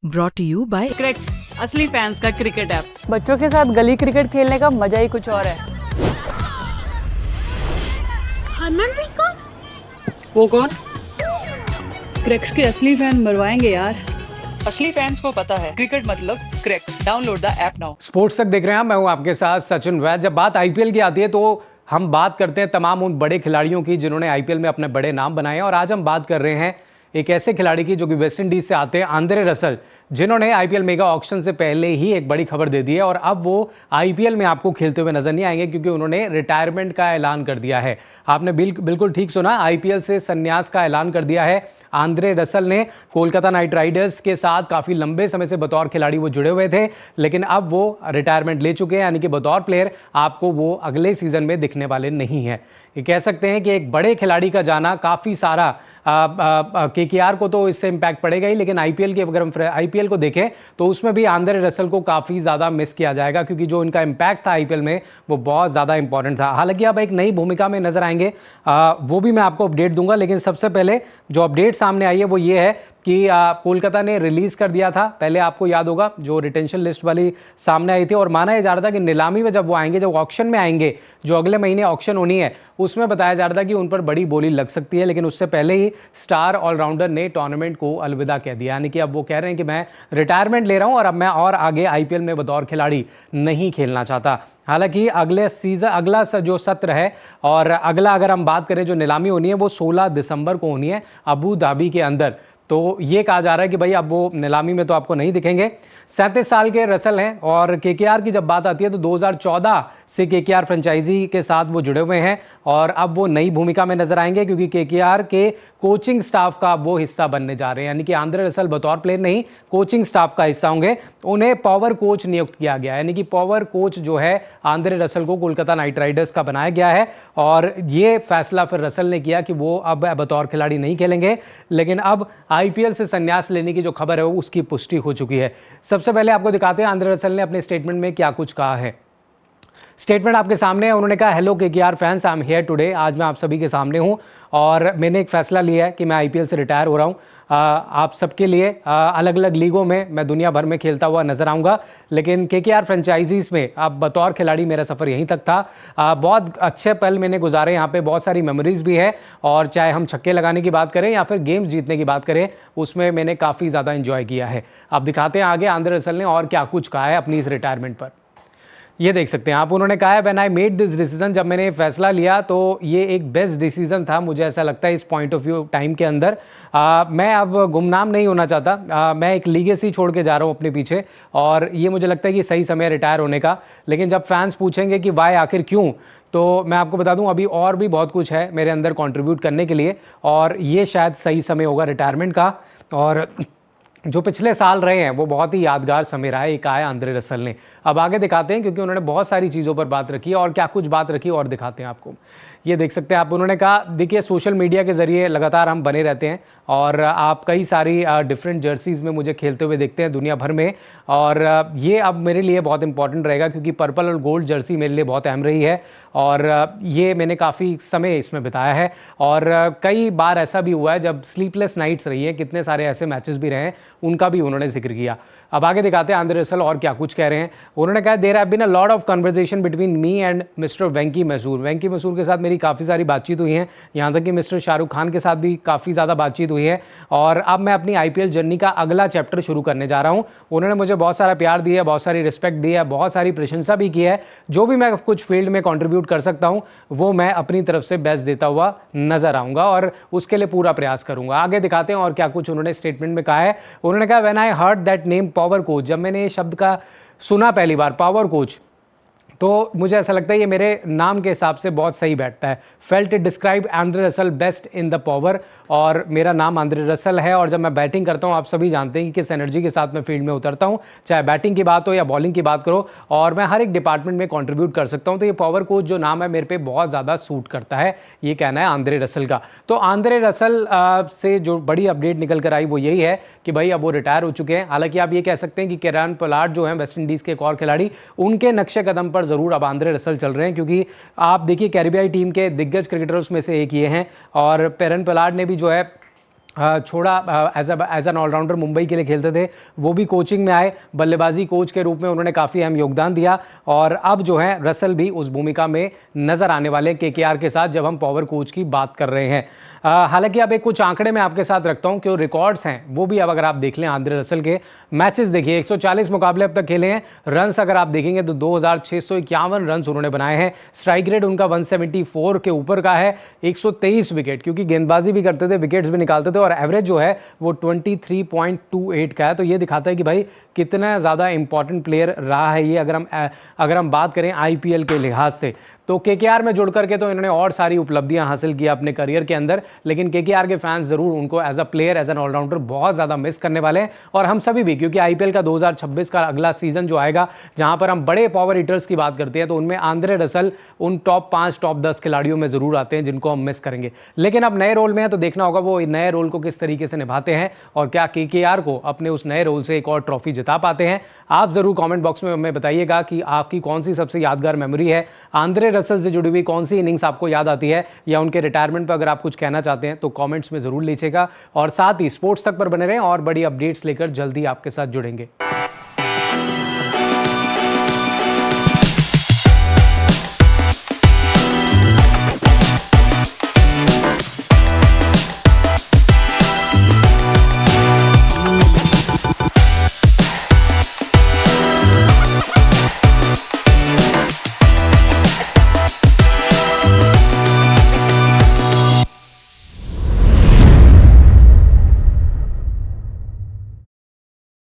Brought to you by Crax, असली fans का cricket app. बच्चों के साथ गली क्रिकेट खेलने का मजा ही कुछ और है। हरमनप्रीत कौर? वो कौन? क्रैक्स के असली फैन मरवाएंगे यार। असली फैंस को पता है क्रिकेट मतलब cracks. Download the app now. Sports तक देख रहे हैं, मैं हूं आपके साथ सचिन वैद। जब बात आईपीएल की आती है तो हम बात करते हैं तमाम उन बड़े खिलाड़ियों की जिन्होंने आईपीएल में अपने बड़े नाम बनाए हैं। और आज हम बात कर रहे हैं एक ऐसे खिलाड़ी की जो कि वेस्ट इंडीज से आते हैं, आंद्रे रसल, जिन्होंने आईपीएल मेगा ऑक्शन से पहले ही एक बड़ी खबर दे दी है। और अब वो आईपीएल में आपको खेलते हुए नजर नहीं आएंगे क्योंकि उन्होंने रिटायरमेंट का ऐलान कर दिया है। आपने बिल्कुल ठीक सुना, आईपीएल से संन्यास का ऐलान कर दिया है। आंद्रे रसल ने कोलकाता नाइट राइडर्स के साथ काफ़ी लंबे समय से बतौर खिलाड़ी वो जुड़े हुए थे, लेकिन अब वो रिटायरमेंट ले चुके हैं, यानी कि बतौर प्लेयर आपको वो अगले सीजन में दिखने वाले नहीं हैं। ये कह सकते हैं कि एक बड़े खिलाड़ी का जाना काफ़ी सारा केकेआर को तो इससे इम्पैक्ट पड़ेगा ही, लेकिन आईपीएल की अगर हम आईपीएल को देखें तो उसमें भी आंद्रे रसल को काफ़ी ज़्यादा मिस किया जाएगा क्योंकि जो इनका इम्पैक्ट था आईपीएल में वो बहुत ज़्यादा इंपॉर्टेंट था। हालांकि अब एक नई भूमिका में नजर आएंगे, वो भी मैं आपको अपडेट दूंगा, लेकिन सबसे पहले जो अपडेट सामने आई है वो ये है कि कोलकाता ने रिलीज कर दिया था। पहले आपको याद होगा जो रिटेंशन लिस्ट वाली सामने आई थी, और माना जा रहा था कि नीलामी में जब वो आएंगे, जब ऑक्शन में आएंगे, जो अगले महीने ऑक्शन होनी है, उसमें बताया जा रहा था कि उन पर बड़ी बोली लग सकती है। लेकिन उससे पहले ही स्टार ऑलराउंडर ने टूर्नामेंट को अलविदा कह दिया, यानी कि अब वो कह रहे हैं कि मैं रिटायरमेंट ले रहा हूं और अब मैं और आगे आईपीएल में बतौर खिलाड़ी नहीं खेलना चाहता। हालांकि अगले सीजन, अगला जो सत्र है और अगला अगर हम बात करें जो नीलामी होनी है वो 16 दिसंबर को होनी है अबू धाबी के अंदर। तो ये कहा जा रहा है कि भाई अब वो नीलामी में तो आपको नहीं दिखेंगे। 37 साल के रसल हैं और केकेआर की जब बात आती है तो 2014 से केकेआर फ्रेंचाइजी के साथ वो जुड़े हुए हैं और अब वो नई भूमिका में नजर आएंगे क्योंकि केकेआर के कोचिंग स्टाफ का वो हिस्सा बनने जा रहे हैं, यानी कि आंद्रे रसल बतौर प्लेयर नहीं, कोचिंग स्टाफ का हिस्सा होंगे। उन्हें पावर कोच नियुक्त किया गया है, यानी कि पावर कोच जो है आंद्रे रसल को कोलकाता नाइट राइडर्स का बनाया गया है। और ये फैसला फिर रसल ने किया कि वो अब बतौर खिलाड़ी नहीं खेलेंगे, लेकिन अब आईपीएल से संन्यास लेने की जो खबर है वो उसकी पुष्टि हो चुकी है। सबसे पहले आपको दिखाते हैं आंद्रे रसल ने अपने स्टेटमेंट में क्या कुछ कहा है। स्टेटमेंट आपके सामने है। उन्होंने कहा, hello KKR fans, I am here today. आज मैं आप सभी के सामने हूं और मैंने एक फैसला लिया है कि मैं आईपीएल से रिटायर हो रहा हूं। आप सबके लिए अलग अलग लीगों में मैं दुनिया भर में खेलता हुआ नजर आऊंगा, लेकिन केकेआर फ्रेंचाइजीज में अब बतौर खिलाड़ी मेरा सफ़र यहीं तक था। बहुत अच्छे पल मैंने गुजारे यहाँ पे, बहुत सारी मेमोरीज भी है, और चाहे हम छक्के लगाने की बात करें या फिर गेम्स जीतने की बात करें, उसमें मैंने काफ़ी ज़्यादा इंजॉय किया है। अब दिखाते हैं आगे आंद्रे रसल ने और क्या कुछ कहा है अपनी इस रिटायरमेंट पर। ये देख सकते हैं आप, उन्होंने कहा है, when I made this decision, जब मैंने फैसला लिया तो ये एक बेस्ट डिसीजन था, मुझे ऐसा लगता है इस पॉइंट ऑफ व्यू टाइम के अंदर। मैं अब गुमनाम नहीं होना चाहता। मैं एक लीगेसी छोड़ के जा रहा हूँ अपने पीछे, और ये मुझे लगता है कि सही समय रिटायर होने का। लेकिन जब फैंस पूछेंगे कि वाई, आखिर क्यों, तो मैं आपको बता दूं अभी और भी बहुत कुछ है मेरे अंदर कंट्रीब्यूट करने के लिए, और ये शायद सही समय होगा रिटायरमेंट का। और जो पिछले साल रहे हैं वो बहुत ही यादगार समय रहा है, एक आया आंद्रे रसल ने। अब आगे दिखाते हैं क्योंकि उन्होंने बहुत सारी चीज़ों पर बात रखी है, और क्या कुछ बात रखी और दिखाते हैं आपको। ये देख सकते हैं आप, उन्होंने कहा, देखिए सोशल मीडिया के ज़रिए लगातार हम बने रहते हैं और आप कई सारी डिफरेंट जर्सीज़ में मुझे खेलते हुए देखते हैं दुनिया भर में, और ये अब मेरे लिए बहुत इंपॉर्टेंट रहेगा क्योंकि पर्पल और गोल्ड जर्सी मेरे लिए बहुत अहम रही है, और ये मैंने काफ़ी समय इसमें बिताया है। और कई बार ऐसा भी हुआ है जब स्लीपलेस नाइट्स रही हैं, कितने सारे ऐसे मैचेस भी रहे हैं, उनका भी उन्होंने जिक्र किया। अब आगे दिखाते हैं आंद्रे रसल और क्या कुछ कह रहे हैं। उन्होंने कहा, there have been a lot of conversation between me and Mr Venky Mysore. Venky Mysore के साथ मेरी काफ़ी सारी बातचीत हुई है, यहाँ तक कि मिस्टर शाहरुख खान के साथ भी काफ़ी ज़्यादा बातचीत हुई है, और अब मैं अपनी आईपीएल जर्नी का अगला चैप्टर शुरू करने जा रहा हूँ। उन्होंने मुझे बहुत सारा प्यार दिया, बहुत सारी रिस्पेक्ट दी है, बहुत सारी प्रशंसा भी की है। जो भी मैं कुछ फील्ड में कॉन्ट्रीब्यूट कर सकता हूँ वो मैं अपनी तरफ से बेस्ट देता हुआ नजर आऊँगा और उसके लिए पूरा प्रयास करूँगा। आगे दिखाते हैं और क्या कुछ उन्होंने स्टेटमेंट में कहा है। उन्होंने कहा, when I heard that name power coach, जब मैंने ये शब्द का सुना पहली बार, पावर कोच, तो मुझे ऐसा लगता है ये मेरे नाम के हिसाब से बहुत सही बैठता है। Felt it describe Andre Russell best in the power, और मेरा नाम आंद्रे रसल है। और जब मैं बैटिंग करता हूँ, आप सभी जानते हैं कि किस एनर्जी के साथ मैं फील्ड में उतरता हूँ, चाहे बैटिंग की बात हो या बॉलिंग की बात करो, और मैं हर एक डिपार्टमेंट में कंट्रीब्यूट कर सकता हूँ। तो ये पावर कोच जो नाम है मेरे पे बहुत ज़्यादा सूट करता है, ये कहना है आंद्रे रसल का। तो आंद्रे रसल से जो बड़ी अपडेट निकल कर आई वो यही है कि भाई अब वो रिटायर हो चुके हैं। हालांकि आप ये कह सकते हैं कि केरान पोलार्ड जो है वेस्ट इंडीज़ के एक और खिलाड़ी, उनके नक्शे कदम पर ज़रूर अब आंद्रे रसल चल रहे हैं, क्योंकि आप देखिए कैरिबियाई टीम के दिग्गज क्रिकेटर्स में से एक ये हैं, और केरान पोलार्ड ने भी जो है छोड़ा, एज एन ऑलराउंडर मुंबई के लिए खेलते थे, वो भी कोचिंग में आए, बल्लेबाजी कोच के रूप में उन्होंने काफ़ी अहम योगदान दिया और अब जो है रसल भी उस भूमिका में नज़र आने वाले केकेआर के साथ जब हम पावर कोच की बात कर रहे हैं। हालांकि अब एक कुछ आंकड़े मैं आपके साथ रखता हूं कि रिकॉर्ड्स हैं वो भी अब अगर आप देख लें आंद्रे रसल के मैचेस देखिए, 140 मुकाबले अब तक खेले हैं, रन्स अगर आप देखेंगे तो 2651 रन्स उन्होंने बनाए हैं, स्ट्राइक रेट उनका 174 के ऊपर का है, 123 विकेट, क्योंकि गेंदबाजी भी करते थे, विकेट्स भी निकालते थे और एवरेज जो है वो 23.28 का है। तो ये दिखाता है कि भाई कितना ज़्यादा इंपॉर्टेंट प्लेयर रहा है ये, अगर हम बात करें आईपीएल के लिहाज से। तो केकेआर में जुड़ करके तो इन्होंने और सारी उपलब्धियां हासिल की अपने करियर के अंदर, लेकिन केकेआर के फैंस जरूर उनको as a player, as an all-rounder बहुत ज़्यादा मिस करने वाले हैं और हम सभी भी, क्योंकि आईपीएल का 2026 का अगला सीजन जो आएगा जहां पर हम बड़े पावर हिटर्स की बात करते हैं तो उनमें आंद्रे रसल उन टॉप 5 टॉप 10 खिलाड़ियों में जरूर आते हैं जिनको हम मिस करेंगे। लेकिन अब नए रोल में है तो देखना होगा वो नए रोल को किस तरीके से निभाते हैं और क्या केकेआर को अपने उस नए रोल से एक और ट्रॉफी जिता पाते हैं। आप जरूर कमेंट बॉक्स में हमें बताइएगा कि आपकी कौन सी सबसे यादगार मेमोरी है, आंद्रे रसल से जुड़ी हुई कौन सी इनिंग्स आपको याद आती है, या उनके रिटायरमेंट पर अगर आप कुछ कहना चाहते हैं तो कमेंट्स में जरूर लीजिएगा। और साथ ही स्पोर्ट्स तक पर बने रहें और बड़ी अपडेट्स लेकर जल्दी आपके साथ जुड़ेंगे।